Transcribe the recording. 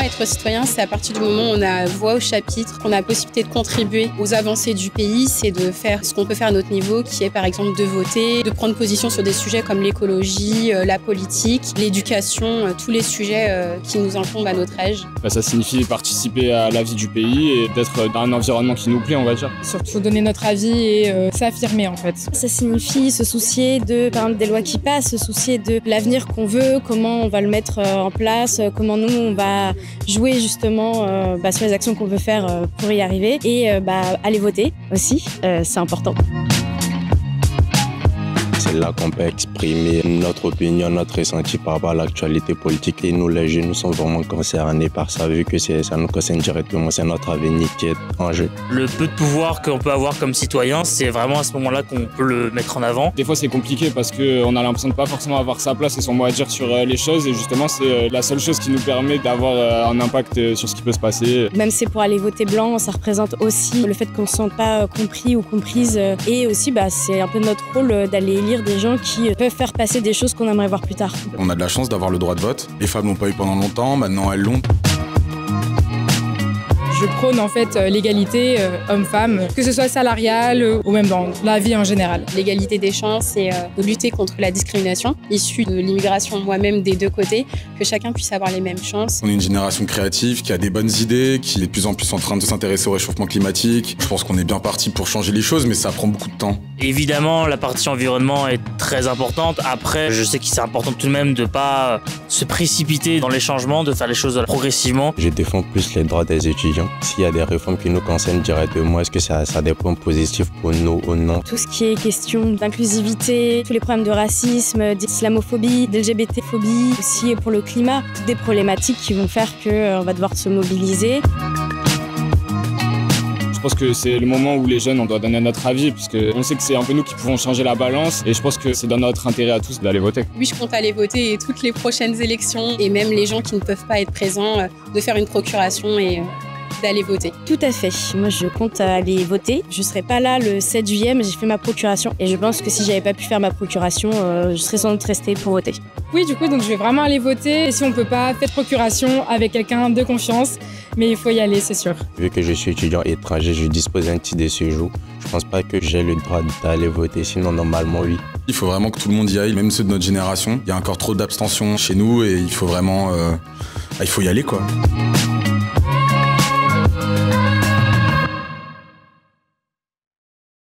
être citoyen, c'est à partir du moment où on a voix au chapitre, qu'on a la possibilité de contribuer aux avancées du pays, c'est de faire ce qu'on peut faire à notre niveau, qui est par exemple de voter, de prendre position sur des sujets comme l'écologie, la politique, l'éducation, tous les sujets qui nous incombent à notre âge. Ça signifie participer à la vie du pays et d'être dans un environnement qui nous plaît, on va dire. Surtout donner notre avis et s'affirmer en fait. Ça signifie se soucier de, par exemple, des lois qui passent, se soucier de l'avenir qu'on veut, comment on va le mettre en place, comment nous on va jouer justement sur les actions qu'on veut faire pour y arriver et aller voter aussi, c'est important. C'est là qu'on peut exprimer notre opinion, notre ressenti par rapport à l'actualité politique. Et nous, les jeunes, nous sommes vraiment concernés par ça, vu que ça nous concerne directement, c'est notre avenir qui est en jeu. Le peu de pouvoir qu'on peut avoir comme citoyen, c'est vraiment à ce moment-là qu'on peut le mettre en avant. Des fois, c'est compliqué parce qu'on a l'impression de pas forcément avoir sa place et son mot à dire sur les choses. Et justement, c'est la seule chose qui nous permet d'avoir un impact sur ce qui peut se passer. Même si c'est pour aller voter blanc, ça représente aussi le fait qu'on ne se sente pas compris ou comprise. Et aussi, c'est un peu notre rôle d'aller lire des gens qui peuvent faire passer des choses qu'on aimerait voir plus tard. On a de la chance d'avoir le droit de vote. Les femmes l'ont pas eu pendant longtemps, maintenant elles l'ont. Je prône en fait l'égalité homme-femme, que ce soit salariale ou même dans la vie en général. L'égalité des chances et de lutter contre la discrimination issue de l'immigration, moi-même des deux côtés, que chacun puisse avoir les mêmes chances. On est une génération créative qui a des bonnes idées, qui est de plus en plus en train de s'intéresser au réchauffement climatique. Je pense qu'on est bien parti pour changer les choses, mais ça prend beaucoup de temps. Évidemment, la partie environnement est très importante. Après, je sais que c'est important tout de même de ne pas se précipiter dans les changements, de faire les choses progressivement. Je défends plus les droits des étudiants. S'il y a des réformes qui nous concernent directement, est-ce que ça a des points positifs pour nous ou non? Tout ce qui est question d'inclusivité, tous les problèmes de racisme, d'islamophobie, d'LGBT-phobie, aussi pour le climat, toutes des problématiques qui vont faire qu'on va devoir se mobiliser. Je pense que c'est le moment où les jeunes, on doit donner notre avis, puisqu'on sait que c'est un peu nous qui pouvons changer la balance. Et je pense que c'est dans notre intérêt à tous d'aller voter. Oui, je compte aller voter et toutes les prochaines élections, et même les gens qui ne peuvent pas être présents, de faire une procuration et d'aller voter. Tout à fait. Moi, je compte aller voter. Je ne serai pas là le 7 juillet, mais j'ai fait ma procuration. Et je pense que si j'avais pas pu faire ma procuration, je serais sans doute restée pour voter. Oui, du coup, donc je vais vraiment aller voter. Et si on peut pas, faire procuration avec quelqu'un de confiance. Mais il faut y aller, c'est sûr. Vu que je suis étudiant étranger, je dispose d'un titre de séjour. Je pense pas que j'ai le droit d'aller voter, sinon normalement oui. Il faut vraiment que tout le monde y aille, même ceux de notre génération. Il y a encore trop d'abstention chez nous et il faut vraiment... il faut y aller quoi.